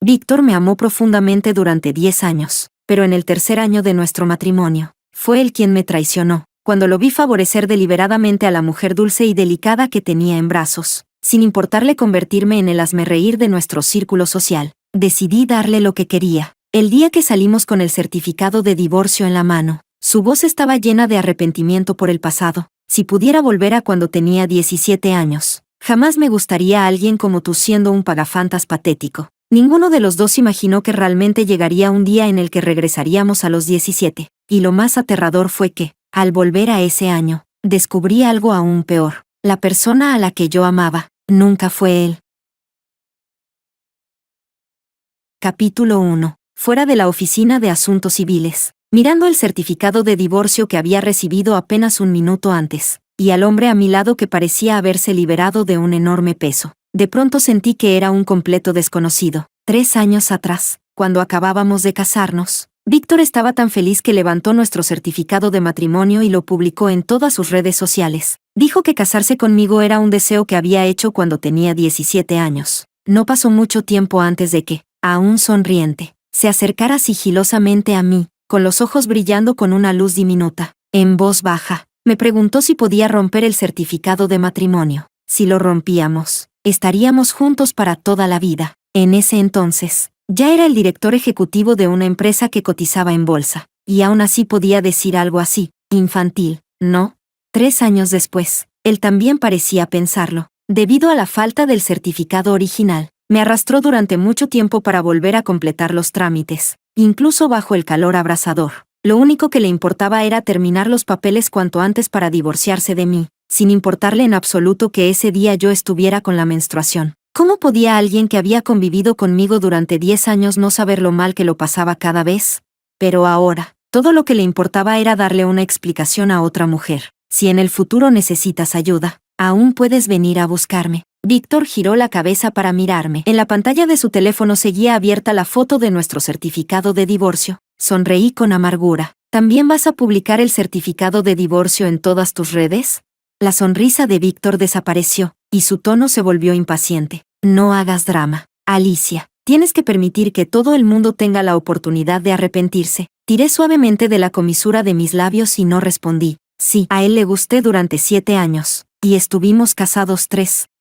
Víctor me amó profundamente durante 10 años, pero en el tercer año de nuestro matrimonio, fue él quien me traicionó, cuando lo vi favorecer deliberadamente a la mujer dulce y delicada que tenía en brazos, sin importarle convertirme en el hazmerreír de nuestro círculo social. Decidí darle lo que quería. El día que salimos con el certificado de divorcio en la mano, su voz estaba llena de arrepentimiento por el pasado. Si pudiera volver a cuando tenía 17 años, jamás me gustaría a alguien como tú siendo un pagafantas patético. Ninguno de los dos imaginó que realmente llegaría un día en el que regresaríamos a los 17, y lo más aterrador fue que, al volver a ese año, descubrí algo aún peor. La persona a la que yo amaba, nunca fue él. Capítulo 1. Fuera de la oficina de asuntos civiles, mirando el certificado de divorcio que había recibido apenas un minuto antes, y al hombre a mi lado que parecía haberse liberado de un enorme peso. De pronto sentí que era un completo desconocido. 3 años atrás, cuando acabábamos de casarnos, Víctor estaba tan feliz que levantó nuestro certificado de matrimonio y lo publicó en todas sus redes sociales. Dijo que casarse conmigo era un deseo que había hecho cuando tenía 17 años. No pasó mucho tiempo antes de que, aún sonriente, se acercara sigilosamente a mí, con los ojos brillando con una luz diminuta. En voz baja, me preguntó si podía romper el certificado de matrimonio. Si lo rompíamos, estaríamos juntos para toda la vida. En ese entonces, ya era el director ejecutivo de una empresa que cotizaba en bolsa, y aún así podía decir algo así, infantil, ¿no? 3 años después, él también parecía pensarlo. Debido a la falta del certificado original, me arrastró durante mucho tiempo para volver a completar los trámites, incluso bajo el calor abrasador. Lo único que le importaba era terminar los papeles cuanto antes para divorciarse de mí, sin importarle en absoluto que ese día yo estuviera con la menstruación. ¿Cómo podía alguien que había convivido conmigo durante 10 años no saber lo mal que lo pasaba cada vez? Pero ahora, todo lo que le importaba era darle una explicación a otra mujer. Si en el futuro necesitas ayuda, aún puedes venir a buscarme. Víctor giró la cabeza para mirarme. En la pantalla de su teléfono seguía abierta la foto de nuestro certificado de divorcio. Sonreí con amargura. ¿También vas a publicar el certificado de divorcio en todas tus redes? La sonrisa de Víctor desapareció, y su tono se volvió impaciente. No hagas drama, Alicia. Tienes que permitir que todo el mundo tenga la oportunidad de arrepentirse. Tiré suavemente de la comisura de mis labios y no respondí. Sí, a él le gusté durante 7 años, y estuvimos casados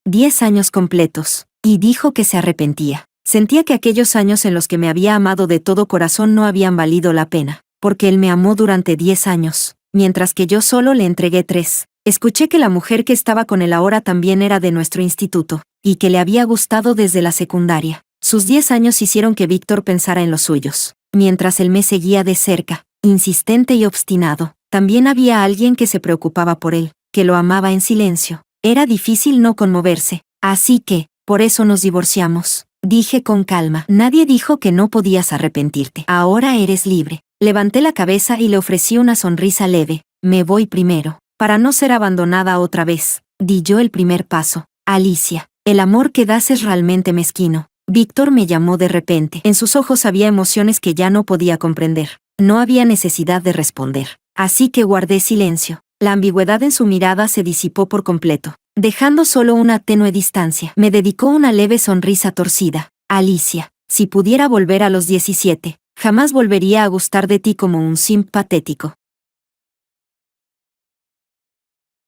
10 años completos, y dijo que se arrepentía. Sentía que aquellos años en los que me había amado de todo corazón no habían valido la pena, porque él me amó durante 10 años, mientras que yo solo le entregué 3. Escuché que la mujer que estaba con él ahora también era de nuestro instituto, y que le había gustado desde la secundaria. Sus 10 años hicieron que Víctor pensara en los suyos. Mientras él me seguía de cerca, insistente y obstinado, también había alguien que se preocupaba por él, que lo amaba en silencio. Era difícil no conmoverse, así que, por eso nos divorciamos. Dije con calma. Nadie dijo que no podías arrepentirte. Ahora eres libre. Levanté la cabeza y le ofrecí una sonrisa leve. Me voy primero, para no ser abandonada otra vez. Di yo el primer paso. Alicia, el amor que das es realmente mezquino. Víctor me llamó de repente. En sus ojos había emociones que ya no podía comprender. No había necesidad de responder, así que guardé silencio. La ambigüedad en su mirada se disipó por completo, dejando solo una tenue distancia. Me dedicó una leve sonrisa torcida. Alicia, si pudiera volver a los 17, jamás volvería a gustar de ti como un simp patético.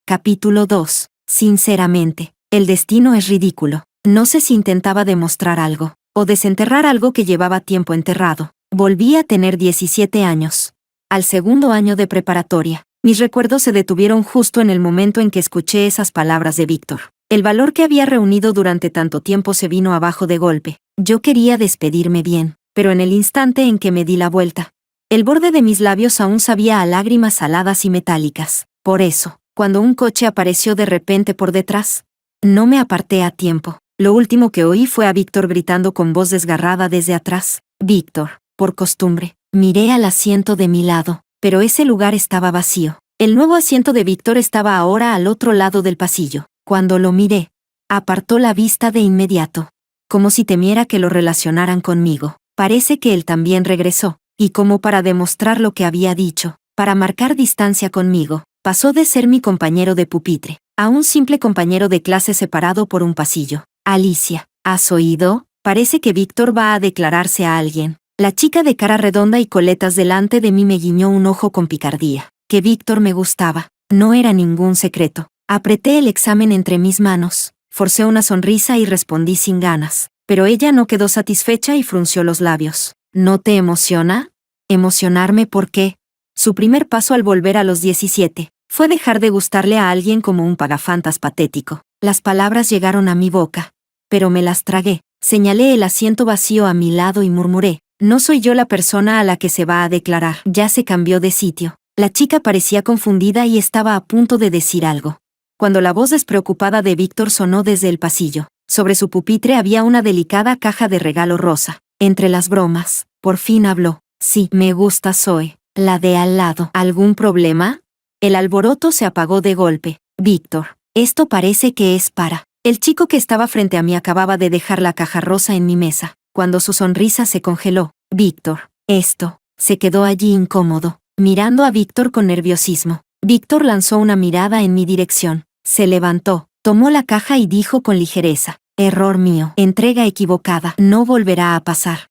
Capítulo 2. Sinceramente, el destino es ridículo. No sé si intentaba demostrar algo, o desenterrar algo que llevaba tiempo enterrado. Volví a tener 17 años. Al segundo año de preparatoria, mis recuerdos se detuvieron justo en el momento en que escuché esas palabras de Víctor. El valor que había reunido durante tanto tiempo se vino abajo de golpe. Yo quería despedirme bien, pero en el instante en que me di la vuelta, el borde de mis labios aún sabía a lágrimas saladas y metálicas. Por eso, cuando un coche apareció de repente por detrás, no me aparté a tiempo. Lo último que oí fue a Víctor gritando con voz desgarrada desde atrás. Víctor, por costumbre, miré al asiento de mi lado, pero ese lugar estaba vacío. El nuevo asiento de Víctor estaba ahora al otro lado del pasillo. Cuando lo miré, apartó la vista de inmediato, como si temiera que lo relacionaran conmigo. Parece que él también regresó, y como para demostrar lo que había dicho, para marcar distancia conmigo, pasó de ser mi compañero de pupitre a un simple compañero de clase separado por un pasillo. Alicia, ¿has oído? Parece que Víctor va a declararse a alguien. La chica de cara redonda y coletas delante de mí me guiñó un ojo con picardía. Que Víctor me gustaba. No era ningún secreto. Apreté el examen entre mis manos, forcé una sonrisa y respondí sin ganas. Pero ella no quedó satisfecha y frunció los labios. ¿No te emociona? ¿Emocionarme por qué? Su primer paso al volver a los 17 fue dejar de gustarle a alguien como un pagafantas patético. Las palabras llegaron a mi boca, pero me las tragué. Señalé el asiento vacío a mi lado y murmuré, no soy yo la persona a la que se va a declarar. Ya se cambió de sitio. La chica parecía confundida y estaba a punto de decir algo, cuando la voz despreocupada de Víctor sonó desde el pasillo. Sobre su pupitre había una delicada caja de regalo rosa. Entre las bromas, por fin habló. Sí, me gusta Zoe, la de al lado. ¿Algún problema? El alboroto se apagó de golpe. Víctor, esto parece que es para... El chico que estaba frente a mí acababa de dejar la caja rosa en mi mesa, cuando su sonrisa se congeló. Víctor, esto... Se quedó allí incómodo, mirando a Víctor con nerviosismo. Víctor lanzó una mirada en mi dirección. Se levantó, tomó la caja y dijo con ligereza, error mío, entrega equivocada, no volverá a pasar.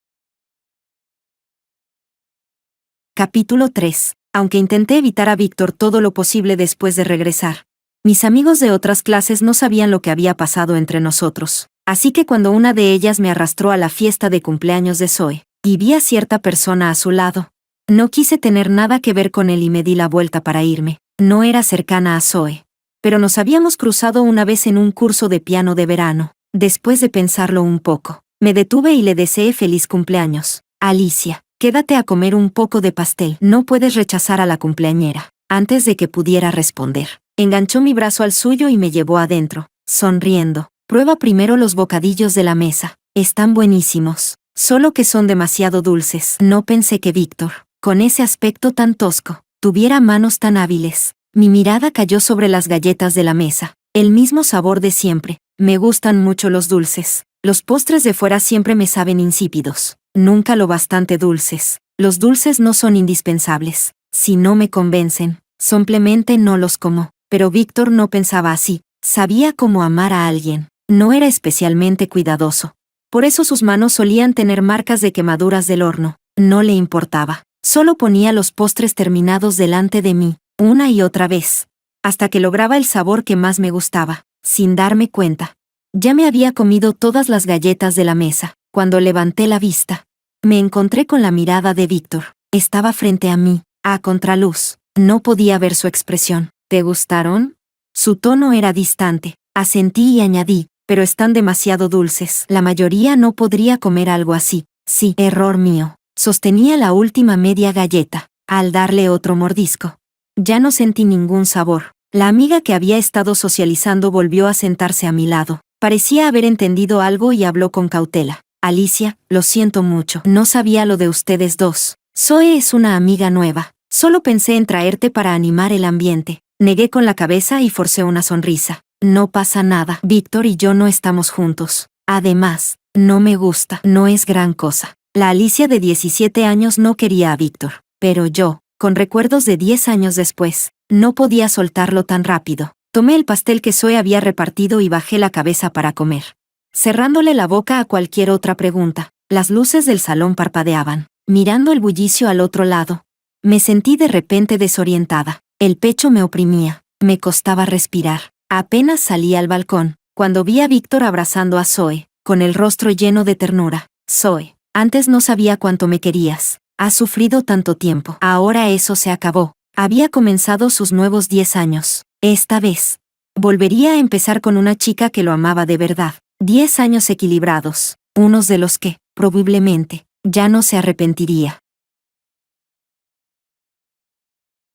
Capítulo 3. Aunque intenté evitar a Víctor todo lo posible después de regresar, mis amigos de otras clases no sabían lo que había pasado entre nosotros. Así que cuando una de ellas me arrastró a la fiesta de cumpleaños de Zoe, y vi a cierta persona a su lado, no quise tener nada que ver con él y me di la vuelta para irme. No era cercana a Zoe, pero nos habíamos cruzado una vez en un curso de piano de verano. Después de pensarlo un poco, me detuve y le deseé feliz cumpleaños. Alicia, quédate a comer un poco de pastel. No puedes rechazar a la cumpleañera. Antes de que pudiera responder, enganchó mi brazo al suyo y me llevó adentro, sonriendo. Prueba primero los bocadillos de la mesa. Están buenísimos, solo que son demasiado dulces. No pensé que Víctor, con ese aspecto tan tosco, tuviera manos tan hábiles. Mi mirada cayó sobre las galletas de la mesa. El mismo sabor de siempre. Me gustan mucho los dulces. Los postres de fuera siempre me saben insípidos. Nunca lo bastante dulces. Los dulces no son indispensables. Si no me convencen, simplemente no los como. Pero Víctor no pensaba así. Sabía cómo amar a alguien. No era especialmente cuidadoso. Por eso sus manos solían tener marcas de quemaduras del horno. No le importaba. Solo ponía los postres terminados delante de mí, una y otra vez, hasta que lograba el sabor que más me gustaba, sin darme cuenta. Ya me había comido todas las galletas de la mesa. Cuando levanté la vista, me encontré con la mirada de Víctor. Estaba frente a mí, a contraluz. No podía ver su expresión. ¿Te gustaron? Su tono era distante. Asentí y añadí, pero están demasiado dulces. La mayoría no podría comer algo así. Sí, error mío. Sostenía la última media galleta. Al darle otro mordisco, ya no sentí ningún sabor. La amiga que había estado socializando volvió a sentarse a mi lado. Parecía haber entendido algo y habló con cautela. Alicia, lo siento mucho. No sabía lo de ustedes dos. Zoe es una amiga nueva. Solo pensé en traerte para animar el ambiente. Negué con la cabeza y forcé una sonrisa. No pasa nada. Víctor y yo no estamos juntos. Además, no me gusta. No es gran cosa. La Alicia de 17 años no quería a Víctor. Pero yo, con recuerdos de 10 años después, no podía soltarlo tan rápido. Tomé el pastel que Zoe había repartido y bajé la cabeza para comer, cerrándole la boca a cualquier otra pregunta. Las luces del salón parpadeaban, mirando el bullicio al otro lado. Me sentí de repente desorientada. El pecho me oprimía, me costaba respirar. Apenas salí al balcón, cuando vi a Víctor abrazando a Zoe, con el rostro lleno de ternura. Zoe, antes no sabía cuánto me querías. Has sufrido tanto tiempo. Ahora eso se acabó. Había comenzado sus nuevos 10 años. Esta vez, volvería a empezar con una chica que lo amaba de verdad. 10 años equilibrados, unos de los que, probablemente, ya no se arrepentiría.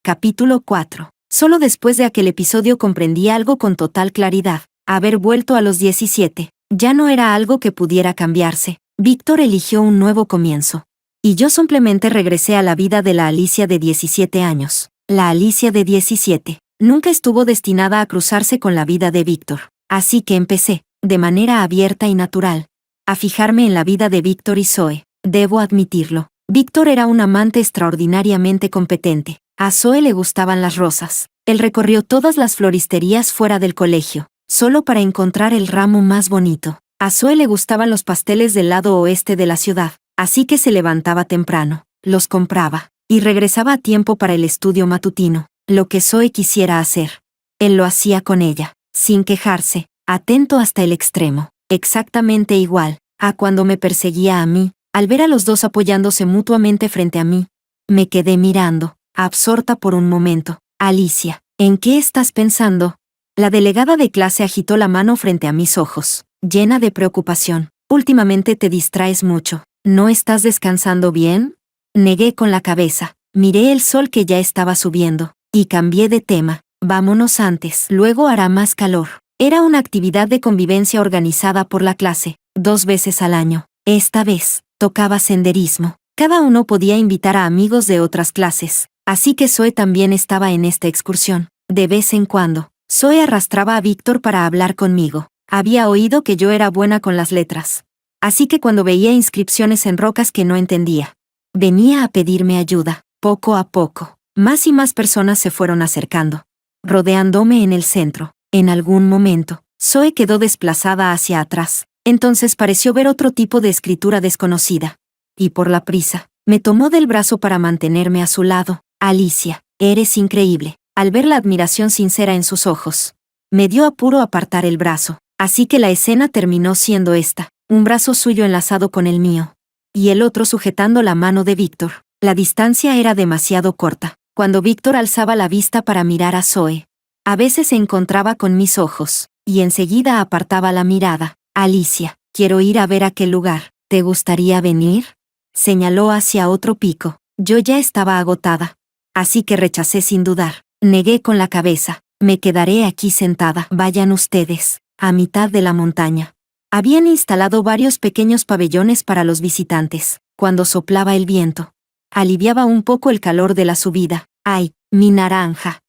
Capítulo 4. Solo después de aquel episodio comprendí algo con total claridad. Haber vuelto a los 17, ya no era algo que pudiera cambiarse. Víctor eligió un nuevo comienzo. Y yo simplemente regresé a la vida de la Alicia de 17 años. La Alicia de 17 nunca estuvo destinada a cruzarse con la vida de Víctor. Así que empecé, de manera abierta y natural, a fijarme en la vida de Víctor y Zoe. Debo admitirlo. Víctor era un amante extraordinariamente competente. A Zoe le gustaban las rosas. Él recorrió todas las floristerías fuera del colegio, solo para encontrar el ramo más bonito. A Zoe le gustaban los pasteles del lado oeste de la ciudad, así que se levantaba temprano, los compraba, y regresaba a tiempo para el estudio matutino, lo que Zoe quisiera hacer. Él lo hacía con ella, sin quejarse, atento hasta el extremo, exactamente igual a cuando me perseguía a mí, al ver a los dos apoyándose mutuamente frente a mí. Me quedé mirando, absorta por un momento. Alicia, ¿en qué estás pensando? La delegada de clase agitó la mano frente a mis ojos, llena de preocupación. Últimamente te distraes mucho. ¿No estás descansando bien? Negué con la cabeza. Miré el sol que ya estaba subiendo, y cambié de tema. Vámonos antes, luego hará más calor. Era una actividad de convivencia organizada por la clase, 2 veces al año. Esta vez, tocaba senderismo. Cada uno podía invitar a amigos de otras clases, así que Zoe también estaba en esta excursión. De vez en cuando, Zoe arrastraba a Víctor para hablar conmigo. Había oído que yo era buena con las letras. Así que cuando veía inscripciones en rocas que no entendía, venía a pedirme ayuda. Poco a poco, más y más personas se fueron acercando, rodeándome en el centro. En algún momento, Zoe quedó desplazada hacia atrás. Entonces pareció ver otro tipo de escritura desconocida. Y por la prisa, me tomó del brazo para mantenerme a su lado. Alicia, eres increíble. Al ver la admiración sincera en sus ojos, me dio apuro apartar el brazo. Así que la escena terminó siendo esta: un brazo suyo enlazado con el mío, y el otro sujetando la mano de Víctor. La distancia era demasiado corta. Cuando Víctor alzaba la vista para mirar a Zoe, a veces se encontraba con mis ojos, y enseguida apartaba la mirada. Alicia, quiero ir a ver aquel lugar. ¿Te gustaría venir? Señaló hacia otro pico. Yo ya estaba agotada, así que rechacé sin dudar. Negué con la cabeza. Me quedaré aquí sentada. Vayan ustedes. A mitad de la montaña habían instalado varios pequeños pabellones para los visitantes. Cuando soplaba el viento, aliviaba un poco el calor de la subida. ¡Ay, mi naranja!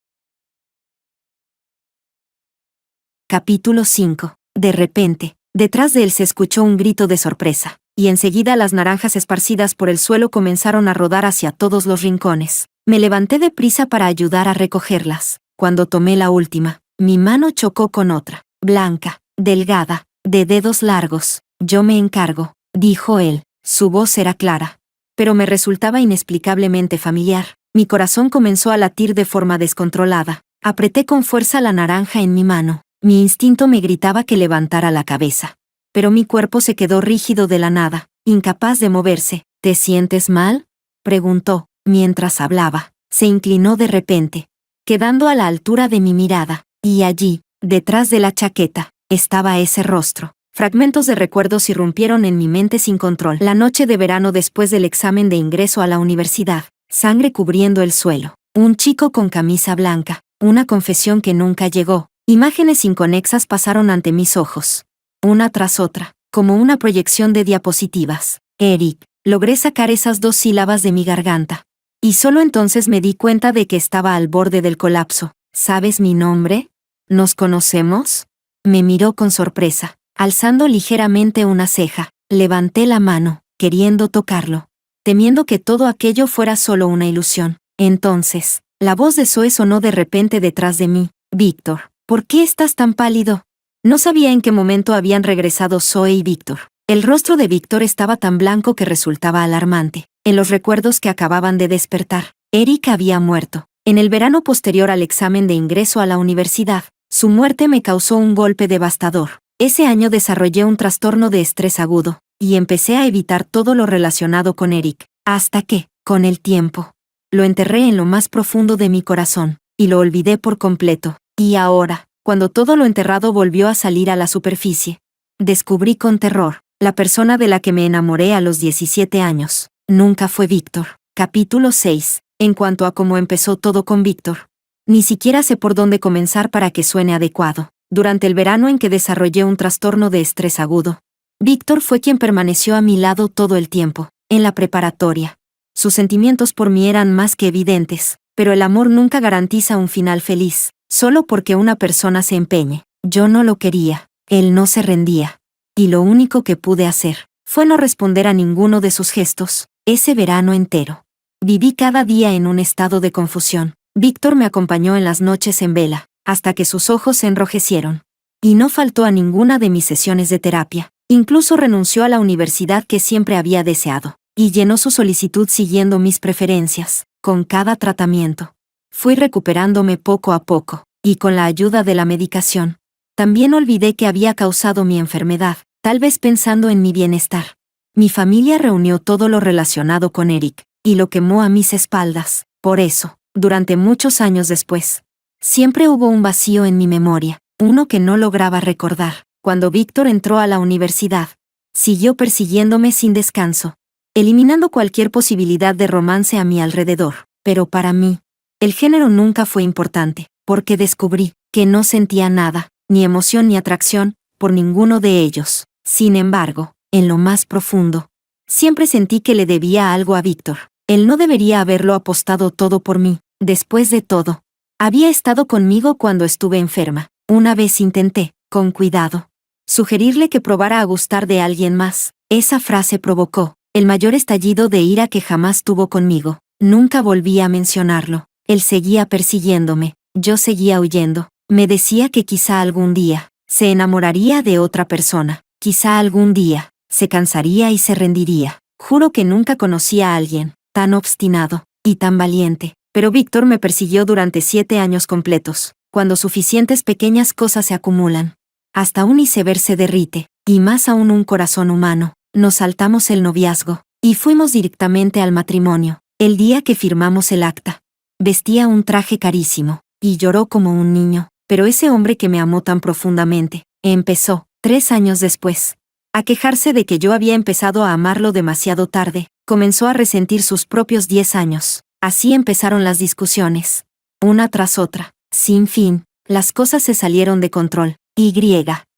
Capítulo 5. De repente, detrás de él se escuchó un grito de sorpresa, y enseguida las naranjas esparcidas por el suelo comenzaron a rodar hacia todos los rincones. Me levanté deprisa para ayudar a recogerlas. Cuando tomé la última, mi mano chocó con otra, blanca, delgada, de dedos largos. Yo me encargo, dijo él. Su voz era clara, pero me resultaba inexplicablemente familiar. Mi corazón comenzó a latir de forma descontrolada. Apreté con fuerza la naranja en mi mano. Mi instinto me gritaba que levantara la cabeza, pero mi cuerpo se quedó rígido de la nada, incapaz de moverse. ¿Te sientes mal?, preguntó. Mientras hablaba, se inclinó de repente, quedando a la altura de mi mirada, y allí, detrás de la chaqueta, estaba ese rostro. Fragmentos de recuerdos irrumpieron en mi mente sin control. La noche de verano después del examen de ingreso a la universidad, sangre cubriendo el suelo, un chico con camisa blanca, una confesión que nunca llegó. Imágenes inconexas pasaron ante mis ojos, una tras otra, como una proyección de diapositivas. Eric, logré sacar esas 2 sílabas de mi garganta. Y solo entonces me di cuenta de que estaba al borde del colapso. ¿Sabes mi nombre? ¿Nos conocemos? Me miró con sorpresa, alzando ligeramente una ceja. Levanté la mano, queriendo tocarlo, temiendo que todo aquello fuera solo una ilusión. Entonces, la voz de Zoe sonó de repente detrás de mí. Víctor, ¿por qué estás tan pálido? No sabía en qué momento habían regresado Zoe y Víctor. El rostro de Víctor estaba tan blanco que resultaba alarmante. En los recuerdos que acababan de despertar, Eric había muerto. En el verano posterior al examen de ingreso a la universidad, su muerte me causó un golpe devastador. Ese año desarrollé un trastorno de estrés agudo, y empecé a evitar todo lo relacionado con Eric, hasta que, con el tiempo, lo enterré en lo más profundo de mi corazón, y lo olvidé por completo. Y ahora, cuando todo lo enterrado volvió a salir a la superficie, descubrí con terror, la persona de la que me enamoré a los 17 años. Nunca fue Víctor. Capítulo 6. En cuanto a cómo empezó todo con Víctor, ni siquiera sé por dónde comenzar para que suene adecuado. Durante el verano en que desarrollé un trastorno de estrés agudo, Víctor fue quien permaneció a mi lado todo el tiempo. En la preparatoria, sus sentimientos por mí eran más que evidentes, pero el amor nunca garantiza un final feliz, solo porque una persona se empeñe. Yo no lo quería, él no se rendía, y lo único que pude hacer fue no responder a ninguno de sus gestos. Ese verano entero, viví cada día en un estado de confusión. Víctor me acompañó en las noches en vela, hasta que sus ojos se enrojecieron. Y no faltó a ninguna de mis sesiones de terapia. Incluso renunció a la universidad que siempre había deseado, y llenó su solicitud siguiendo mis preferencias. Con cada tratamiento, fui recuperándome poco a poco, y con la ayuda de la medicación. También olvidé que había causado mi enfermedad, tal vez pensando en mi bienestar. Mi familia reunió todo lo relacionado con Eric, y lo quemó a mis espaldas. Por eso, durante muchos años después, siempre hubo un vacío en mi memoria, uno que no lograba recordar. Cuando Víctor entró a la universidad, siguió persiguiéndome sin descanso, eliminando cualquier posibilidad de romance a mi alrededor. Pero para mí, el género nunca fue importante, porque descubrí que no sentía nada, ni emoción ni atracción, por ninguno de ellos. Sin embargo, en lo más profundo, siempre sentí que le debía algo a Víctor. Él no debería haberlo apostado todo por mí. Después de todo, había estado conmigo cuando estuve enferma. Una vez intenté, con cuidado, sugerirle que probara a gustar de alguien más. Esa frase provocó el mayor estallido de ira que jamás tuvo conmigo. Nunca volví a mencionarlo. Él seguía persiguiéndome, yo seguía huyendo. Me decía que quizá algún día se enamoraría de otra persona. Quizá algún día se cansaría y se rendiría. Juro que nunca conocí a alguien tan obstinado y tan valiente. Pero Víctor me persiguió durante 7 años completos. Cuando suficientes pequeñas cosas se acumulan, hasta un iceberg se derrite, y más aún un corazón humano. Nos saltamos el noviazgo, y fuimos directamente al matrimonio. El día que firmamos el acta, vestía un traje carísimo, y lloró como un niño. Pero ese hombre que me amó tan profundamente, empezó, 3 años después, a quejarse de que yo había empezado a amarlo demasiado tarde. Comenzó a resentir sus propios 10 años. Así empezaron las discusiones, una tras otra, sin fin. Las cosas se salieron de control.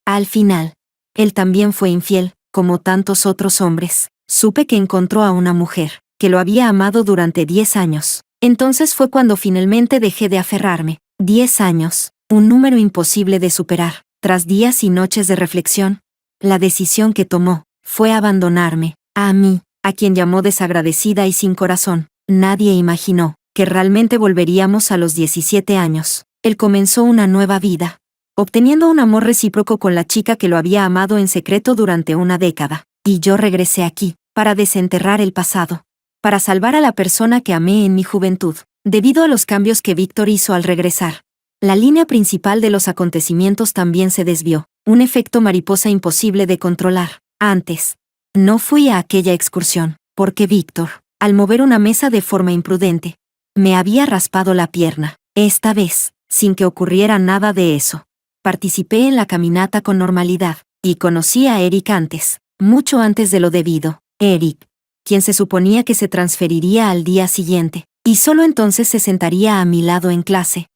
Al final, él también fue infiel, como tantos otros hombres. Supe que encontró a una mujer, que lo había amado durante 10 años. Entonces fue cuando finalmente dejé de aferrarme. 10 años, un número imposible de superar. Tras días y noches de reflexión, la decisión que tomó fue abandonarme, a mí, a quien llamó desagradecida y sin corazón. Nadie imaginó que realmente volveríamos a los 17 años. Él comenzó una nueva vida, obteniendo un amor recíproco con la chica que lo había amado en secreto durante una década. Y yo regresé aquí, para desenterrar el pasado, para salvar a la persona que amé en mi juventud. Debido a los cambios que Víctor hizo al regresar, la línea principal de los acontecimientos también se desvió, un efecto mariposa imposible de controlar. Antes, no fui a aquella excursión, porque Víctor, al mover una mesa de forma imprudente, me había raspado la pierna. Esta vez, sin que ocurriera nada de eso, participé en la caminata con normalidad, y conocí a Eric antes, mucho antes de lo debido. Eric, quien se suponía que se transferiría al día siguiente, y solo entonces se sentaría a mi lado en clase.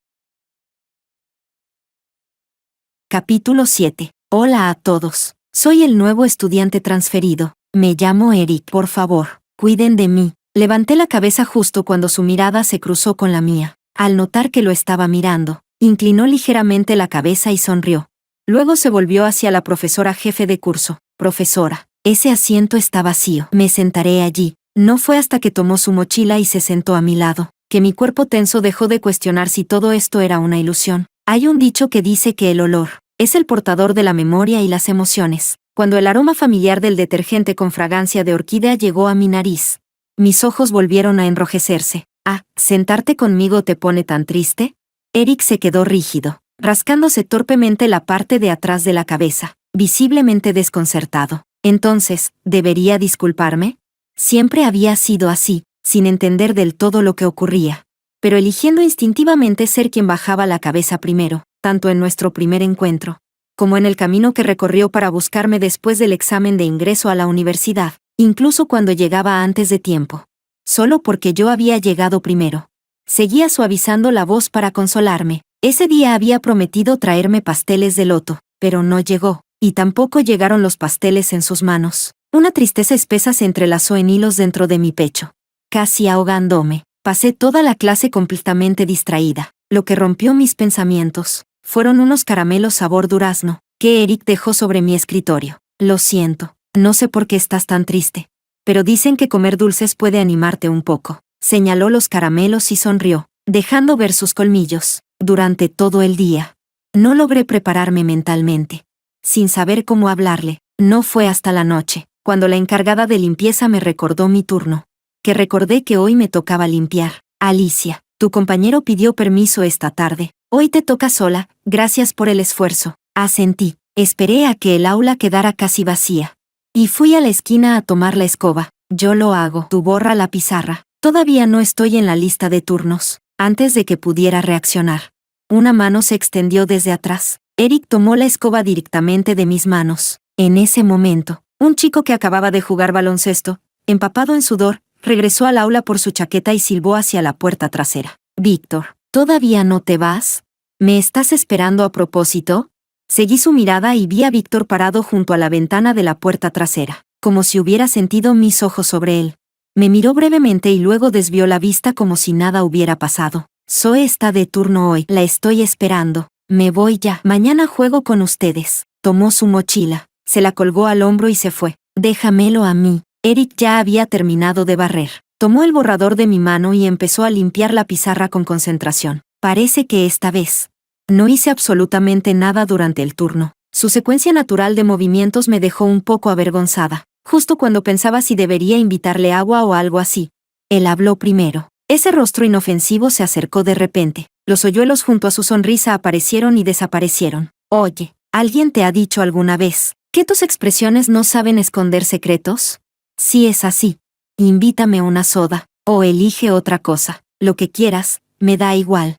Capítulo 7. Hola a todos. Soy el nuevo estudiante transferido. Me llamo Eric. Por favor, cuiden de mí. Levanté la cabeza justo cuando su mirada se cruzó con la mía. Al notar que lo estaba mirando, inclinó ligeramente la cabeza y sonrió. Luego se volvió hacia la profesora jefe de curso. Profesora, ese asiento está vacío. Me sentaré allí. No fue hasta que tomó su mochila y se sentó a mi lado, que mi cuerpo tenso dejó de cuestionar si todo esto era una ilusión. Hay un dicho que dice que el olor es el portador de la memoria y las emociones. Cuando el aroma familiar del detergente con fragancia de orquídea llegó a mi nariz, mis ojos volvieron a enrojecerse. Ah, ¿sentarte conmigo te pone tan triste? Eric se quedó rígido, rascándose torpemente la parte de atrás de la cabeza, visiblemente desconcertado. Entonces, ¿debería disculparme? Siempre había sido así, sin entender del todo lo que ocurría, pero eligiendo instintivamente ser quien bajaba la cabeza primero, tanto en nuestro primer encuentro, como en el camino que recorrió para buscarme después del examen de ingreso a la universidad, incluso cuando llegaba antes de tiempo. Solo porque yo había llegado primero. Seguía suavizando la voz para consolarme. Ese día había prometido traerme pasteles de loto, pero no llegó, y tampoco llegaron los pasteles en sus manos. Una tristeza espesa se entrelazó en hilos dentro de mi pecho, casi ahogándome. Pasé toda la clase completamente distraída. Lo que rompió mis pensamientos fueron unos caramelos sabor durazno que Eric dejó sobre mi escritorio. Lo siento, no sé por qué estás tan triste, pero dicen que comer dulces puede animarte un poco. Señaló los caramelos y sonrió, dejando ver sus colmillos. Durante todo el día, no logré prepararme mentalmente. Sin saber cómo hablarle, No fue hasta la noche, cuando la encargada de limpieza me recordó mi turno, que recordé que hoy me tocaba limpiar. Alicia, tu compañero pidió permiso esta tarde. Hoy te toca sola, gracias por el esfuerzo. Asentí. Esperé a que el aula quedara casi vacía. Y fui a la esquina a tomar la escoba. Yo lo hago. Tú borra la pizarra. Todavía no estoy en la lista de turnos. Antes de que pudiera reaccionar, una mano se extendió desde atrás. Eric tomó la escoba directamente de mis manos. En ese momento, un chico que acababa de jugar baloncesto, empapado en sudor, regresó al aula por su chaqueta y silbó hacia la puerta trasera. Víctor, ¿todavía no te vas? ¿Me estás esperando a propósito? Seguí su mirada y vi a Víctor parado junto a la ventana de la puerta trasera, como si hubiera sentido mis ojos sobre él. Me miró brevemente y luego desvió la vista como si nada hubiera pasado. Zoe está de turno hoy. La estoy esperando. Me voy ya. Mañana juego con ustedes. Tomó su mochila, se la colgó al hombro y se fue. Déjamelo a mí. Eric ya había terminado de barrer. Tomó el borrador de mi mano y empezó a limpiar la pizarra con concentración. Parece que esta vez no hice absolutamente nada durante el turno. Su secuencia natural de movimientos me dejó un poco avergonzada. Justo cuando pensaba si debería invitarle agua o algo así. Él habló primero. Ese rostro inofensivo se acercó de repente. Los hoyuelos junto a su sonrisa aparecieron y desaparecieron. Oye, ¿alguien te ha dicho alguna vez que tus expresiones no saben esconder secretos? Si es así, invítame una soda, o elige otra cosa. Lo que quieras, me da igual.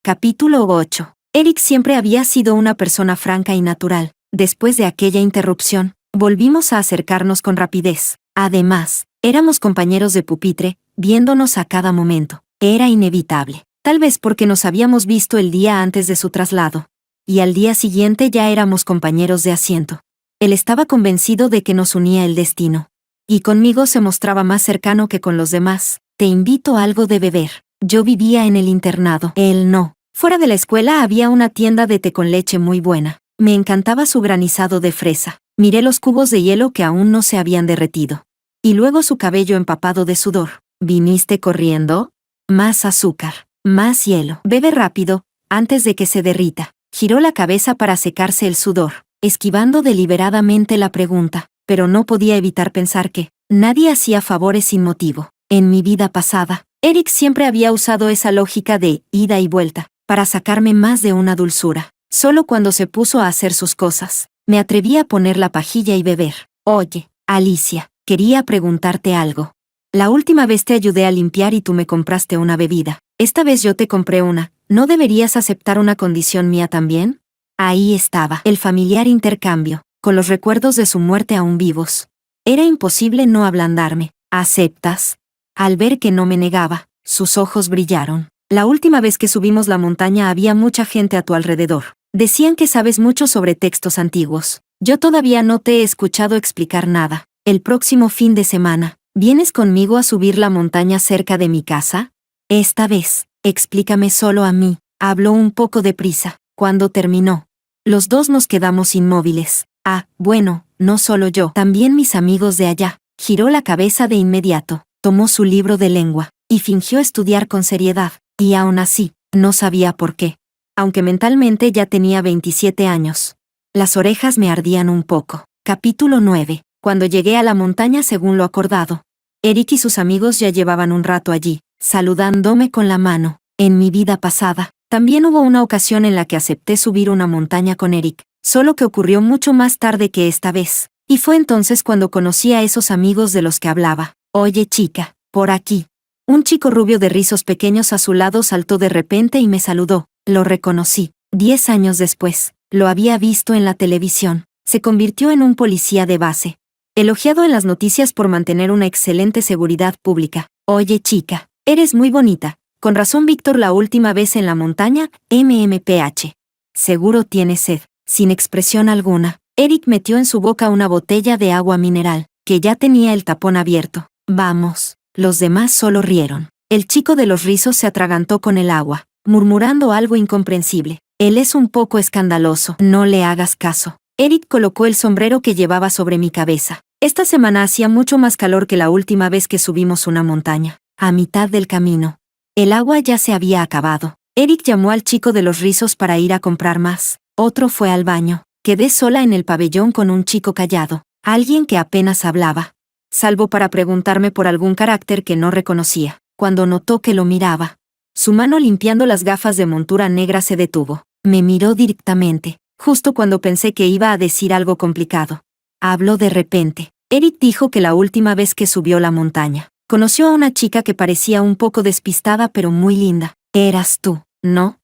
Capítulo 8. Eric siempre había sido una persona franca y natural. Después de aquella interrupción, volvimos a acercarnos con rapidez. Además, éramos compañeros de pupitre, viéndonos a cada momento. Era inevitable. Tal vez porque nos habíamos visto el día antes de su traslado. Y al día siguiente ya éramos compañeros de asiento. Él estaba convencido de que nos unía el destino. Y conmigo se mostraba más cercano que con los demás. Te invito a algo de beber. Yo vivía en el internado. Él no. Fuera de la escuela había una tienda de té con leche muy buena. Me encantaba su granizado de fresa. Miré los cubos de hielo que aún no se habían derretido. Y luego su cabello empapado de sudor. ¿Viniste corriendo? Más azúcar. Más hielo. Bebe rápido, antes de que se derrita. Giró la cabeza para secarse el sudor, esquivando deliberadamente la pregunta, pero no podía evitar pensar que nadie hacía favores sin motivo. En mi vida pasada, Eric siempre había usado esa lógica de ida y vuelta, para sacarme más de una dulzura. Solo cuando se puso a hacer sus cosas, me atreví a poner la pajilla y beber. Oye, Alicia, quería preguntarte algo. La última vez te ayudé a limpiar y tú me compraste una bebida. Esta vez yo te compré una. ¿No deberías aceptar una condición mía también? Ahí estaba, el familiar intercambio, con los recuerdos de su muerte aún vivos. Era imposible no ablandarme. ¿Aceptas? Al ver que no me negaba, sus ojos brillaron. La última vez que subimos la montaña había mucha gente a tu alrededor. Decían que sabes mucho sobre textos antiguos. Yo todavía no te he escuchado explicar nada. El próximo fin de semana, ¿vienes conmigo a subir la montaña cerca de mi casa? Esta vez, explícame solo a mí. Habló un poco deprisa. Cuando terminó, los dos nos quedamos inmóviles. Ah, bueno, no solo yo, también mis amigos de allá. Giró la cabeza de inmediato, tomó su libro de lengua, y fingió estudiar con seriedad. Y aún así, no sabía por qué. Aunque mentalmente ya tenía 27 años. Las orejas me ardían un poco. Capítulo 9. Cuando llegué a la montaña según lo acordado, Eric y sus amigos ya llevaban un rato allí, saludándome con la mano. En mi vida pasada, también hubo una ocasión en la que acepté subir una montaña con Eric, solo que ocurrió mucho más tarde que esta vez. Y fue entonces cuando conocí a esos amigos de los que hablaba. Oye chica, por aquí. Un chico rubio de rizos pequeños a su lado saltó de repente y me saludó. Lo reconocí. 10 años después, lo había visto en la televisión. Se convirtió en un policía de base, elogiado en las noticias por mantener una excelente seguridad pública. Oye chica, eres muy bonita. Con razón Víctor la última vez en la montaña, MMPH. Seguro tienes sed. Sin expresión alguna, Eric metió en su boca una botella de agua mineral, que ya tenía el tapón abierto. Vamos. Los demás solo rieron. El chico de los rizos se atragantó con el agua, murmurando algo incomprensible. Él es un poco escandaloso. No le hagas caso. Eric colocó el sombrero que llevaba sobre mi cabeza. Esta semana hacía mucho más calor que la última vez que subimos una montaña. A mitad del camino, el agua ya se había acabado. Eric llamó al chico de los rizos para ir a comprar más. Otro fue al baño. Quedé sola en el pabellón con un chico callado, alguien que apenas hablaba, salvo para preguntarme por algún carácter que no reconocía. Cuando notó que lo miraba, su mano limpiando las gafas de montura negra se detuvo. Me miró directamente, justo cuando pensé que iba a decir algo complicado. Habló de repente. Eric dijo que la última vez que subió la montaña, conoció a una chica que parecía un poco despistada pero muy linda. Eras tú, ¿no?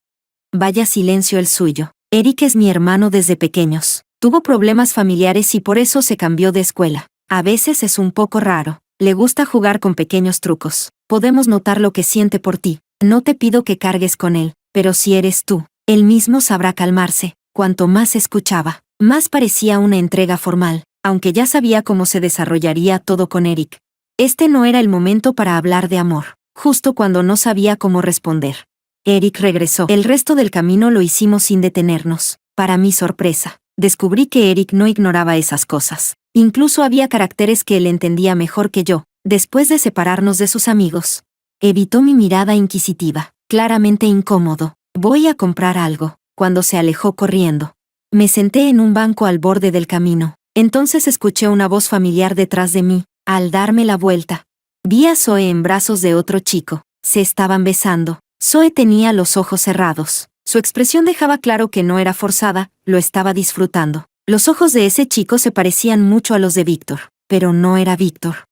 Vaya silencio el suyo. Eric es mi hermano desde pequeños. Tuvo problemas familiares y por eso se cambió de escuela. A veces es un poco raro. Le gusta jugar con pequeños trucos. Podemos notar lo que siente por ti. No te pido que cargues con él, pero si eres tú, él mismo sabrá calmarse. Cuanto más escuchaba, más parecía una entrega formal, aunque ya sabía cómo se desarrollaría todo con Eric. Este no era el momento para hablar de amor, justo cuando no sabía cómo responder. Eric regresó. El resto del camino lo hicimos sin detenernos. Para mi sorpresa, descubrí que Eric no ignoraba esas cosas. Incluso había caracteres que él entendía mejor que yo. Después de separarnos de sus amigos, evitó mi mirada inquisitiva, claramente incómodo. Voy a comprar algo. Cuando se alejó corriendo, me senté en un banco al borde del camino. Entonces escuché una voz familiar detrás de mí. Al darme la vuelta, vi a Zoe en brazos de otro chico. Se estaban besando. Zoe tenía los ojos cerrados. Su expresión dejaba claro que no era forzada, lo estaba disfrutando. Los ojos de ese chico se parecían mucho a los de Víctor, pero no era Víctor.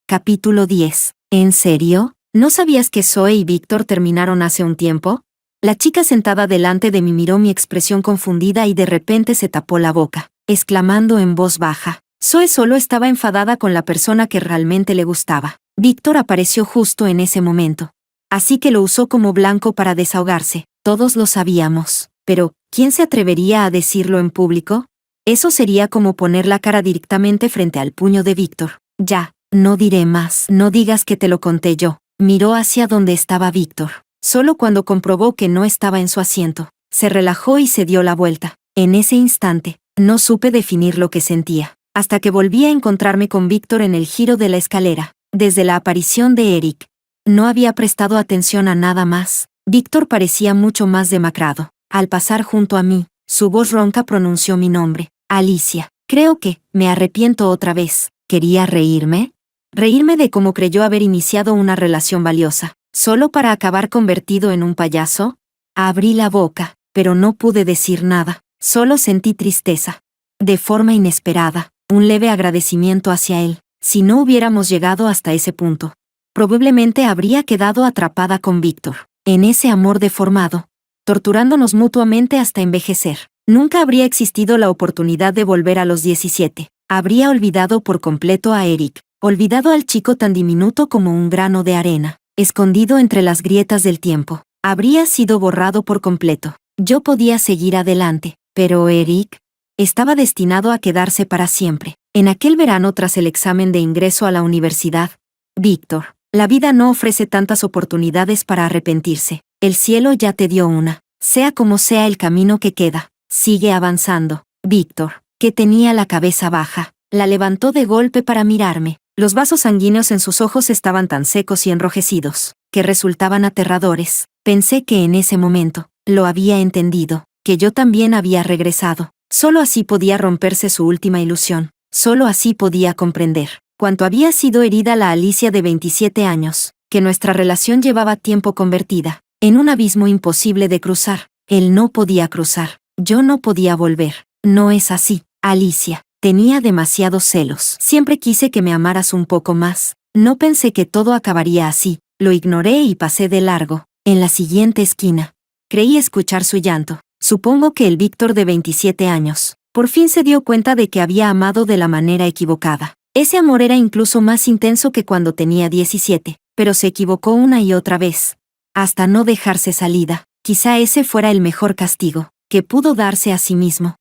Capítulo 10. ¿En serio? ¿No sabías que Zoe y Víctor terminaron hace un tiempo? La chica sentada delante de mí miró mi expresión confundida y de repente se tapó la boca, exclamando en voz baja. Zoe solo estaba enfadada con la persona que realmente le gustaba. Víctor apareció justo en ese momento. Así que lo usó como blanco para desahogarse. Todos lo sabíamos. Pero, ¿quién se atrevería a decirlo en público? Eso sería como poner la cara directamente frente al puño de Víctor. Ya, no diré más. No digas que te lo conté yo. Miró hacia donde estaba Víctor. Solo cuando comprobó que no estaba en su asiento, se relajó y se dio la vuelta. En ese instante, no supe definir lo que sentía, hasta que volví a encontrarme con Víctor en el giro de la escalera. Desde la aparición de Eric, no había prestado atención a nada más. Víctor parecía mucho más demacrado. Al pasar junto a mí, su voz ronca pronunció mi nombre. Alicia. Creo que, me arrepiento otra vez. ¿Quería reírme? Reírme de cómo creyó haber iniciado una relación valiosa, solo para acabar convertido en un payaso. Abrí la boca, pero no pude decir nada. Solo sentí tristeza. De forma inesperada, un leve agradecimiento hacia él. Si no hubiéramos llegado hasta ese punto, probablemente habría quedado atrapada con Víctor, en ese amor deformado, torturándonos mutuamente hasta envejecer. Nunca habría existido la oportunidad de volver a los 17. Habría olvidado por completo a Eric, olvidado al chico tan diminuto como un grano de arena, escondido entre las grietas del tiempo. Habría sido borrado por completo. Yo podía seguir adelante, pero Eric estaba destinado a quedarse para siempre. En aquel verano tras el examen de ingreso a la universidad, Víctor, la vida no ofrece tantas oportunidades para arrepentirse. El cielo ya te dio una. Sea como sea el camino que queda, sigue avanzando. Víctor, que tenía la cabeza baja, la levantó de golpe para mirarme. Los vasos sanguíneos en sus ojos estaban tan secos y enrojecidos, que resultaban aterradores. Pensé que en ese momento, lo había entendido, que yo también había regresado. Solo así podía romperse su última ilusión. Solo así podía comprender cuánto había sido herida la Alicia de 27 años, que nuestra relación llevaba tiempo convertida en un abismo imposible de cruzar. Él no podía cruzar, yo no podía volver. No es así, Alicia. Tenía demasiados celos. Siempre quise que me amaras un poco más. No pensé que todo acabaría así. Lo ignoré y pasé de largo. En la siguiente esquina, creí escuchar su llanto. Supongo que el Víctor de 27 años por fin se dio cuenta de que había amado de la manera equivocada. Ese amor era incluso más intenso que cuando tenía 17, pero se equivocó una y otra vez, hasta no dejarse salida. Quizá ese fuera el mejor castigo que pudo darse a sí mismo.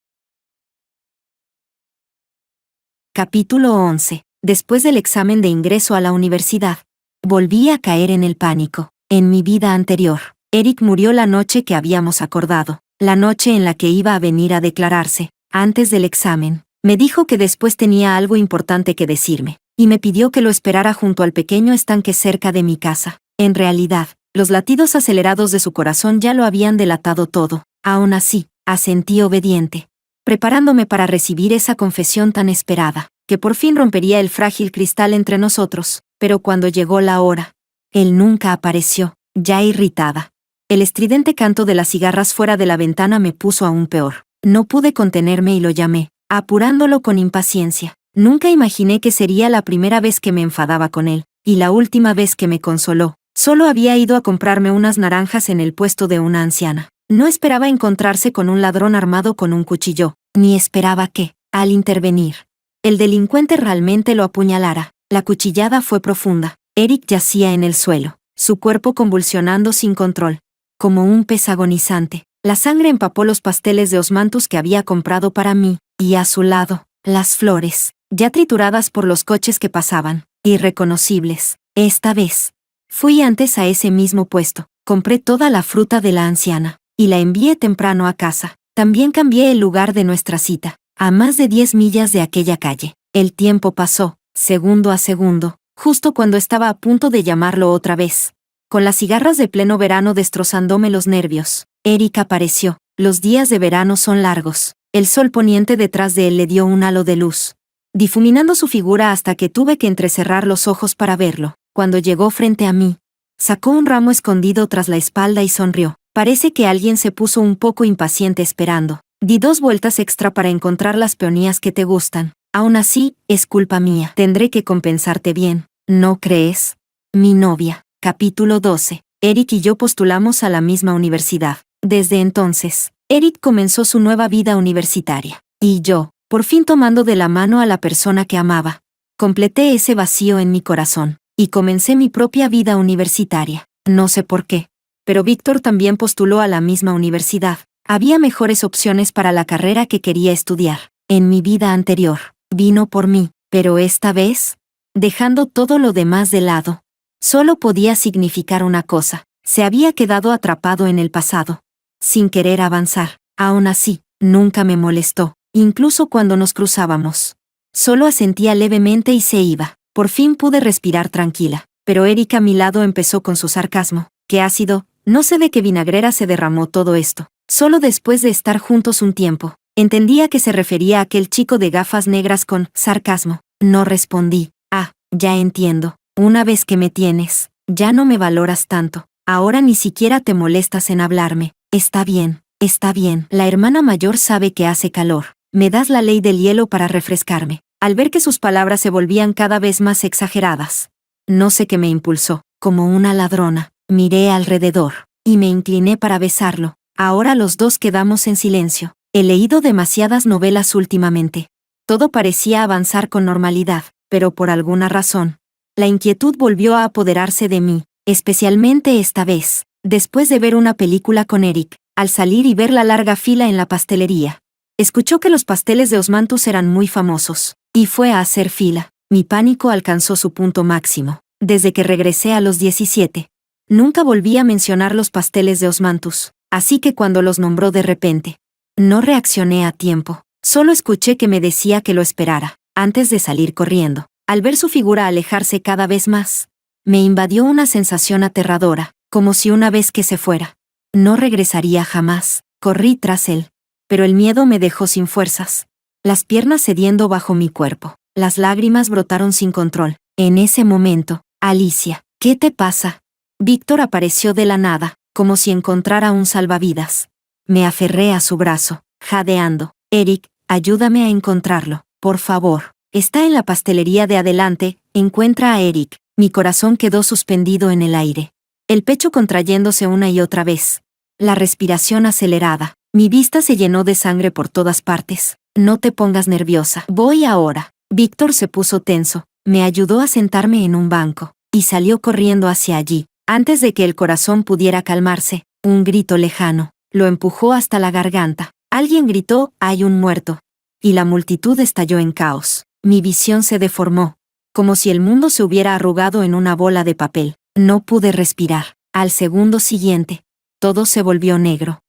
Capítulo 11. Después del examen de ingreso a la universidad, volví a caer en el pánico. En mi vida anterior, Eric murió la noche que habíamos acordado, la noche en la que iba a venir a declararse. Antes del examen, me dijo que después tenía algo importante que decirme, y me pidió que lo esperara junto al pequeño estanque cerca de mi casa. En realidad, Los latidos acelerados de su corazón ya lo habían delatado todo. Aún así, asentí obediente, preparándome para recibir esa confesión tan esperada, que por fin rompería el frágil cristal entre nosotros. Pero cuando llegó la hora, él nunca apareció, ya irritada. El estridente canto de las cigarras fuera de la ventana me puso aún peor. No pude contenerme y lo llamé, apurándolo con impaciencia. Nunca imaginé que sería la primera vez que me enfadaba con él, y la última vez que me consoló. Solo había ido a comprarme unas naranjas en el puesto de una anciana. No esperaba encontrarse con un ladrón armado con un cuchillo, ni esperaba que, al intervenir, el delincuente realmente lo apuñalara. La cuchillada fue profunda. Eric yacía en el suelo, su cuerpo convulsionando sin control, como un pez agonizante. La sangre empapó los pasteles de osmanthus que había comprado para mí, y a su lado, las flores, ya trituradas por los coches que pasaban, irreconocibles. Esta vez, fui antes a ese mismo puesto, compré toda la fruta de la anciana, y la envié temprano a casa. También cambié el lugar de nuestra cita, a más de 10 millas de aquella calle. El tiempo pasó, segundo a segundo, justo cuando estaba a punto de llamarlo otra vez. Con las cigarras de pleno verano destrozándome los nervios, Eric apareció. Los días de verano son largos. El sol poniente detrás de él le dio un halo de luz, difuminando su figura hasta que tuve que entrecerrar los ojos para verlo. Cuando llegó frente a mí, sacó un ramo escondido tras la espalda y sonrió. Parece que alguien se puso un poco impaciente esperando. Di 2 vueltas extra para encontrar las peonías que te gustan. Aún así, es culpa mía. Tendré que compensarte bien, ¿no crees? Mi novia. Capítulo 12. Eric y yo postulamos a la misma universidad. Desde entonces, Eric comenzó su nueva vida universitaria. Y yo, por fin tomando de la mano a la persona que amaba, completé ese vacío en mi corazón, y comencé mi propia vida universitaria. No sé por qué, pero Víctor también postuló a la misma universidad. Había mejores opciones para la carrera que quería estudiar. En mi vida anterior, vino por mí, pero esta vez, dejando todo lo demás de lado, solo podía significar una cosa: se había quedado atrapado en el pasado, sin querer avanzar. Aún así, nunca me molestó, incluso cuando nos cruzábamos. Solo asentía levemente y se iba. Por fin pude respirar tranquila, pero Eric a mi lado empezó con su sarcasmo. ¿Qué ácido? No sé de qué vinagrera se derramó todo esto. Solo después de estar juntos un tiempo, entendía que se refería a aquel chico de gafas negras con sarcasmo. No respondí. Ah, ya entiendo. Una vez que me tienes, ya no me valoras tanto. Ahora ni siquiera te molestas en hablarme. Está bien, está bien. La hermana mayor sabe que hace calor. Me das la ley del hielo para refrescarme. Al ver que sus palabras se volvían cada vez más exageradas, no sé qué me impulsó. Como una ladrona, miré alrededor, y me incliné para besarlo. Ahora los dos quedamos en silencio. He leído demasiadas novelas últimamente. Todo parecía avanzar con normalidad, pero por alguna razón, la inquietud volvió a apoderarse de mí, especialmente esta vez, después de ver una película con Eric. Al salir y ver la larga fila en la pastelería, escuchó que los pasteles de osmanthus eran muy famosos, y fue a hacer fila. Mi pánico alcanzó su punto máximo. Desde que regresé a los 17, nunca volví a mencionar los pasteles de osmanthus, así que cuando los nombró de repente, no reaccioné a tiempo. Solo escuché que me decía que lo esperara, antes de salir corriendo. Al ver su figura alejarse cada vez más, me invadió una sensación aterradora, como si una vez que se fuera, no regresaría jamás. Corrí tras él, pero el miedo me dejó sin fuerzas, las piernas cediendo bajo mi cuerpo. Las lágrimas brotaron sin control. En ese momento, Alicia, ¿qué te pasa? Víctor apareció de la nada, como si encontrara un salvavidas. Me aferré a su brazo, jadeando. Eric, ayúdame a encontrarlo, por favor. Está en la pastelería de adelante. Encuentra a Eric. Mi corazón quedó suspendido en el aire, el pecho contrayéndose una y otra vez, la respiración acelerada. Mi vista se llenó de sangre por todas partes. No te pongas nerviosa. Voy ahora. Víctor se puso tenso, me ayudó a sentarme en un banco, y salió corriendo hacia allí. Antes de que el corazón pudiera calmarse, un grito lejano lo empujó hasta la garganta. Alguien gritó: «¡Hay un muerto!», y la multitud estalló en caos. Mi visión se deformó, como si el mundo se hubiera arrugado en una bola de papel. No pude respirar. Al segundo siguiente, todo se volvió negro.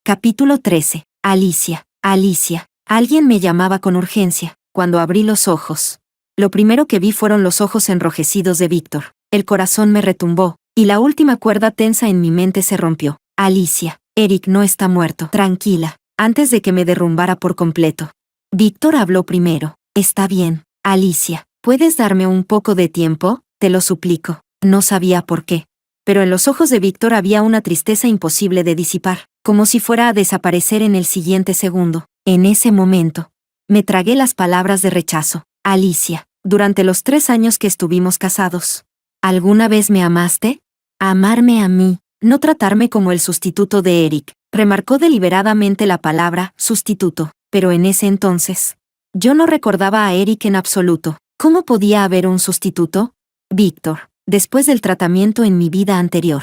Capítulo 13. Alicia. Alicia. Alguien me llamaba con urgencia. Cuando abrí los ojos, lo primero que vi fueron los ojos enrojecidos de Víctor. El corazón me retumbó, y la última cuerda tensa en mi mente se rompió. Alicia, Eric no está muerto. Tranquila, antes de que me derrumbara por completo. Víctor habló primero. Está bien, Alicia, ¿puedes darme un poco de tiempo? Te lo suplico. No sabía por qué. Pero en los ojos de Víctor había una tristeza imposible de disipar, como si fuera a desaparecer en el siguiente segundo. En ese momento, me tragué las palabras de rechazo. Alicia, durante los 3 años que estuvimos casados, ¿alguna vez me amaste? Amarme a mí, no tratarme como el sustituto de Eric. Remarcó deliberadamente la palabra sustituto, pero en ese entonces, yo no recordaba a Eric en absoluto. ¿Cómo podía haber un sustituto? Víctor, después del tratamiento en mi vida anterior.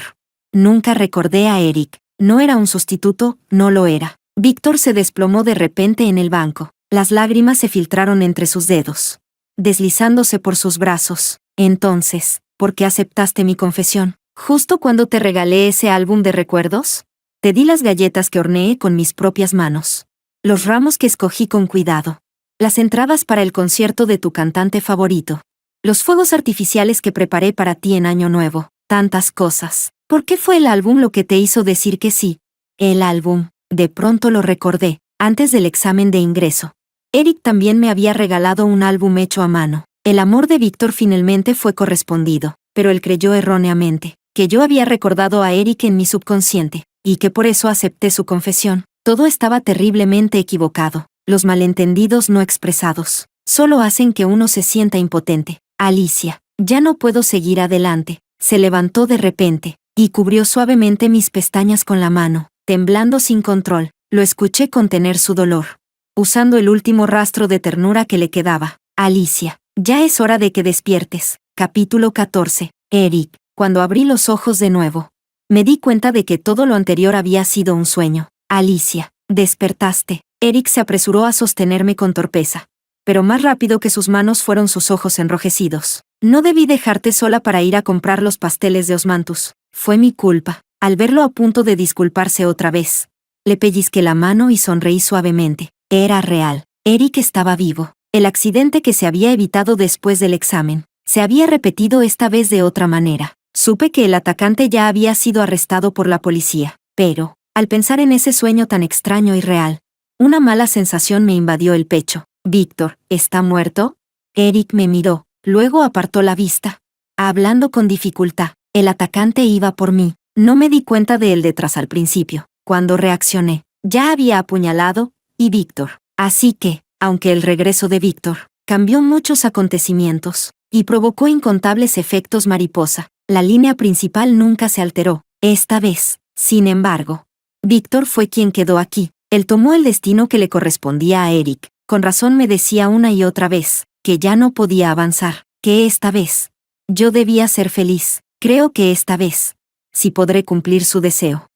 Nunca recordé a Eric. No era un sustituto, no lo era. Víctor se desplomó de repente en el banco. Las lágrimas se filtraron entre sus dedos, deslizándose por sus brazos. Entonces, ¿por qué aceptaste mi confesión? ¿Justo cuando te regalé ese álbum de recuerdos? Te di las galletas que horneé con mis propias manos. Los ramos que escogí con cuidado. Las entradas para el concierto de tu cantante favorito. Los fuegos artificiales que preparé para ti en Año Nuevo. Tantas cosas. ¿Por qué fue el álbum lo que te hizo decir que sí? El álbum. De pronto lo recordé, antes del examen de ingreso. Eric también me había regalado un álbum hecho a mano. El amor de Víctor finalmente fue correspondido, pero él creyó erróneamente que yo había recordado a Eric en mi subconsciente, y que por eso acepté su confesión. Todo estaba terriblemente equivocado. Los malentendidos no expresados solo hacen que uno se sienta impotente. Alicia, ya no puedo seguir adelante. Se levantó de repente, y cubrió suavemente mis pestañas con la mano, temblando sin control. Lo escuché contener su dolor, usando el último rastro de ternura que le quedaba. Alicia, ya es hora de que despiertes. Capítulo 14. Eric. Cuando abrí los ojos de nuevo, me di cuenta de que todo lo anterior había sido un sueño. Alicia, despertaste. Eric se apresuró a sostenerme con torpeza, pero más rápido que sus manos fueron sus ojos enrojecidos. No debí dejarte sola para ir a comprar los pasteles de Osmanthus. Fue mi culpa. Al verlo a punto de disculparse otra vez, le pellizqué la mano y sonreí suavemente. Era real. Eric estaba vivo. El accidente que se había evitado después del examen se había repetido esta vez de otra manera. Supe que el atacante ya había sido arrestado por la policía, pero, al pensar en ese sueño tan extraño y real, una mala sensación me invadió el pecho. «Víctor, ¿está muerto?» Eric me miró, luego apartó la vista, hablando con dificultad. El atacante iba por mí. No me di cuenta de él detrás al principio. Cuando reaccioné, ya había apuñalado, y Víctor. Así que, aunque el regreso de Víctor cambió muchos acontecimientos y provocó incontables efectos mariposa, la línea principal nunca se alteró. Esta vez, sin embargo, Víctor fue quien quedó aquí. Él tomó el destino que le correspondía a Eric. Con razón me decía una y otra vez que ya no podía avanzar, que esta vez yo debía ser feliz. Creo que esta vez sí podré cumplir su deseo.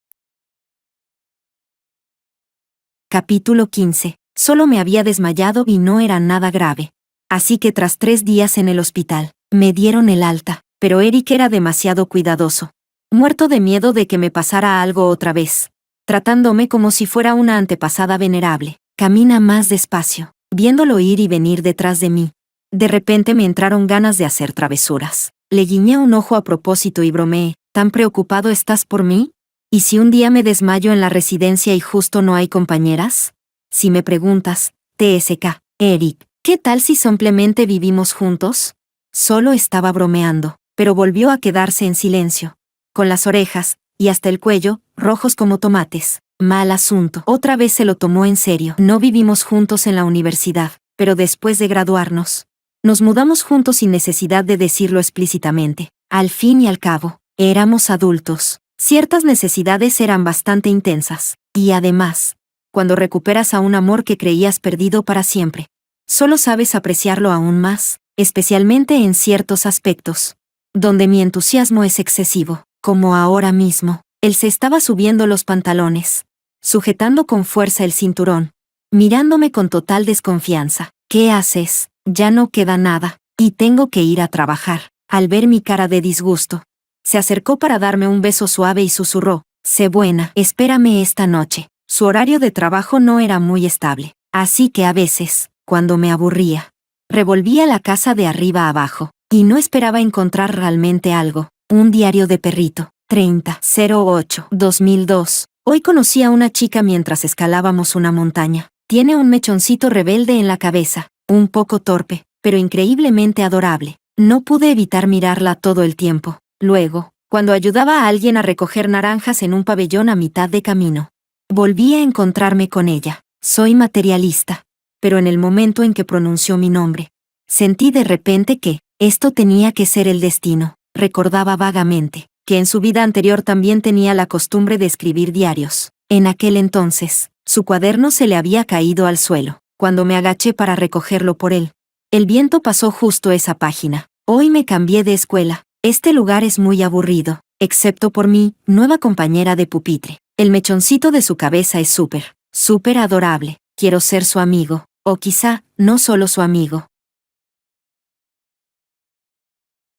Capítulo 15. Solo me había desmayado y no era nada grave. Así que tras 3 días en el hospital, me dieron el alta, pero Eric era demasiado cuidadoso. Muerto de miedo de que me pasara algo otra vez, tratándome como si fuera una antepasada venerable. Camina más despacio, viéndolo ir y venir detrás de mí. De repente me entraron ganas de hacer travesuras. Le guiñé un ojo a propósito y bromeé. ¿Tan preocupado estás por mí? ¿Y si un día me desmayo en la residencia y justo no hay compañeras? Si me preguntas, TSK, Eric, ¿qué tal si simplemente vivimos juntos? Solo estaba bromeando, pero volvió a quedarse en silencio, con las orejas, y hasta el cuello, rojos como tomates. Mal asunto. Otra vez se lo tomó en serio. No vivimos juntos en la universidad, pero después de graduarnos, nos mudamos juntos sin necesidad de decirlo explícitamente. Al fin y al cabo, éramos adultos. Ciertas necesidades eran bastante intensas. Y además, cuando recuperas a un amor que creías perdido para siempre, solo sabes apreciarlo aún más, especialmente en ciertos aspectos, donde mi entusiasmo es excesivo, como ahora mismo. Él se estaba subiendo los pantalones, sujetando con fuerza el cinturón, mirándome con total desconfianza. ¿Qué haces? Ya no queda nada, y tengo que ir a trabajar. Al ver mi cara de disgusto, se acercó para darme un beso suave y susurró, «Sé buena, espérame esta noche». Su horario de trabajo no era muy estable, así que a veces, cuando me aburría, revolvía la casa de arriba abajo, y no esperaba encontrar realmente algo. Un diario de perrito. 30/08/2002. Hoy conocí a una chica mientras escalábamos una montaña. Tiene un mechoncito rebelde en la cabeza, un poco torpe, pero increíblemente adorable. No pude evitar mirarla todo el tiempo. Luego, cuando ayudaba a alguien a recoger naranjas en un pabellón a mitad de camino, volví a encontrarme con ella. Soy materialista. Pero en el momento en que pronunció mi nombre, sentí de repente que esto tenía que ser el destino. Recordaba vagamente que en su vida anterior también tenía la costumbre de escribir diarios. En aquel entonces, su cuaderno se le había caído al suelo. Cuando me agaché para recogerlo por él, el viento pasó justo esa página. Hoy me cambié de escuela. Este lugar es muy aburrido, excepto por mi nueva compañera de pupitre. El mechoncito de su cabeza es súper adorable. Quiero ser su amigo, o quizá, no solo su amigo.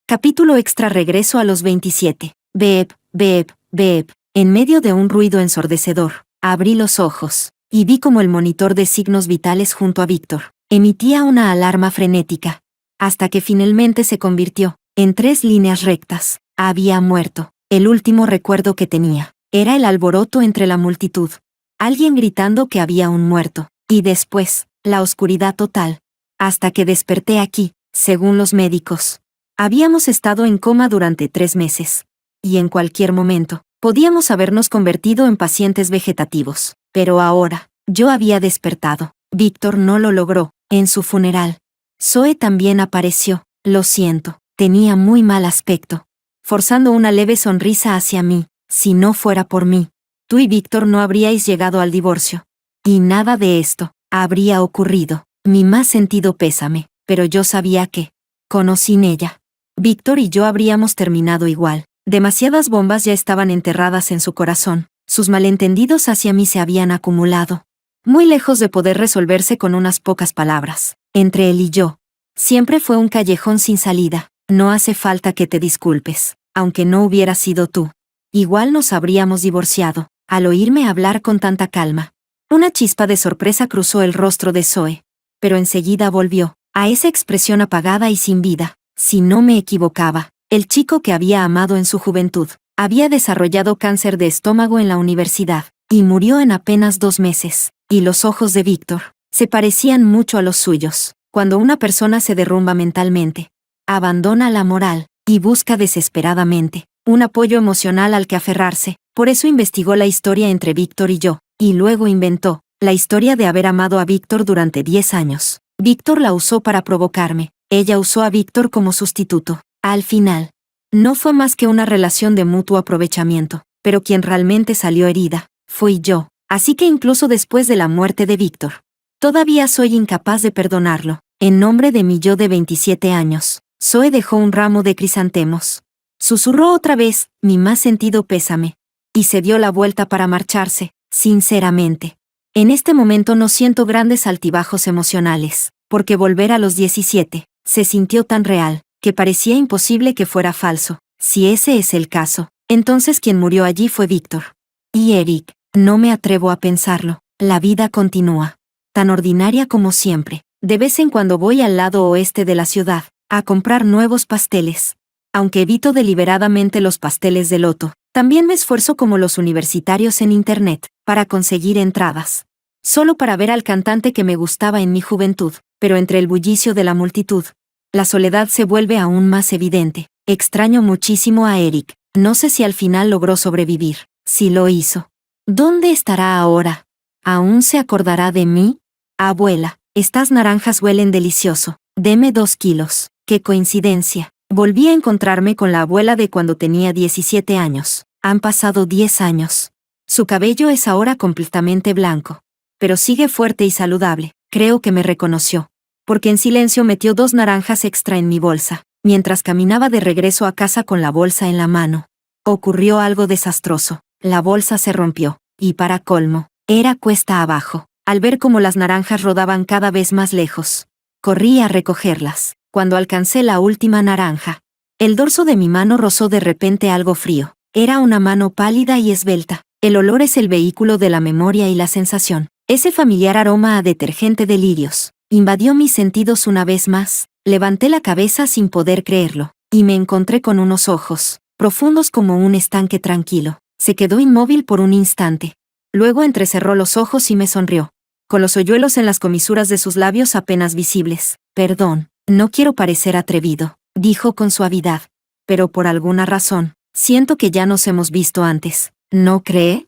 Capítulo extra. Regreso a los 27. Beep, beep, beep. En medio de un ruido ensordecedor, abrí los ojos, y vi como el monitor de signos vitales junto a Víctor emitía una alarma frenética, hasta que finalmente se convirtió en 3 líneas rectas. Había muerto. El último recuerdo que tenía era el alboroto entre la multitud. Alguien gritando que había un muerto, y después, la oscuridad total. Hasta que desperté aquí, según los médicos. Habíamos estado en coma durante 3 meses. Y en cualquier momento, podíamos habernos convertido en pacientes vegetativos. Pero ahora, yo había despertado. Víctor no lo logró. En su funeral, Zoe también apareció. Lo siento, tenía muy mal aspecto. Forzando una leve sonrisa hacia mí. Si no fuera por mí, tú y Víctor no habríais llegado al divorcio. Y nada de esto habría ocurrido. Mi más sentido pésame, pero yo sabía que, sin ella, Víctor y yo habríamos terminado igual. Demasiadas bombas ya estaban enterradas en su corazón. Sus malentendidos hacia mí se habían acumulado, muy lejos de poder resolverse con unas pocas palabras. Entre él y yo, siempre fue un callejón sin salida. No hace falta que te disculpes, aunque no hubiera sido tú. Igual nos habríamos divorciado. Al oírme hablar con tanta calma, una chispa de sorpresa cruzó el rostro de Zoe, pero enseguida volvió a esa expresión apagada y sin vida. Si no me equivocaba, el chico que había amado en su juventud había desarrollado cáncer de estómago en la universidad y murió en apenas 2 meses. Y los ojos de Víctor se parecían mucho a los suyos. Cuando una persona se derrumba mentalmente, abandona la moral y busca desesperadamente un apoyo emocional al que aferrarse. Por eso investigó la historia entre Víctor y yo, y luego inventó la historia de haber amado a Víctor durante 10 años. Víctor la usó para provocarme. Ella usó a Víctor como sustituto. Al final, no fue más que una relación de mutuo aprovechamiento, pero quien realmente salió herida fui yo. Así que incluso después de la muerte de Víctor, todavía soy incapaz de perdonarlo. En nombre de mi yo de 27 años, Zoe dejó un ramo de crisantemos. Susurró otra vez, mi más sentido pésame, y se dio la vuelta para marcharse. Sinceramente, en este momento no siento grandes altibajos emocionales, porque volver a los 17 se sintió tan real, que parecía imposible que fuera falso. Si ese es el caso, entonces quien murió allí fue Víctor. Y Eric, no me atrevo a pensarlo. La vida continúa, tan ordinaria como siempre. De vez en cuando voy al lado oeste de la ciudad, a comprar nuevos pasteles. Aunque evito deliberadamente los pasteles de loto, también me esfuerzo como los universitarios en internet, para conseguir entradas. Solo para ver al cantante que me gustaba en mi juventud, pero entre el bullicio de la multitud, la soledad se vuelve aún más evidente. Extraño muchísimo a Eric. No sé si al final logró sobrevivir. Si lo hizo, ¿dónde estará ahora? ¿Aún se acordará de mí? Abuela, estas naranjas huelen delicioso. Deme 2 kilos. ¡Qué coincidencia! Volví a encontrarme con la abuela de cuando tenía 17 años. Han pasado 10 años. Su cabello es ahora completamente blanco, pero sigue fuerte y saludable. Creo que me reconoció, porque en silencio metió 2 naranjas extra en mi bolsa, mientras caminaba de regreso a casa con la bolsa en la mano. Ocurrió algo desastroso. La bolsa se rompió, y para colmo, era cuesta abajo. Al ver cómo las naranjas rodaban cada vez más lejos, corrí a recogerlas. Cuando alcancé la última naranja, el dorso de mi mano rozó de repente algo frío. Era una mano pálida y esbelta. El olor es el vehículo de la memoria y la sensación. Ese familiar aroma a detergente de lirios invadió mis sentidos una vez más. Levanté la cabeza sin poder creerlo, y me encontré con unos ojos, profundos como un estanque tranquilo. Se quedó inmóvil por un instante. Luego entrecerró los ojos y me sonrió, con los hoyuelos en las comisuras de sus labios apenas visibles. Perdón, no quiero parecer atrevido, dijo con suavidad. Pero por alguna razón, siento que ya nos hemos visto antes. ¿No cree?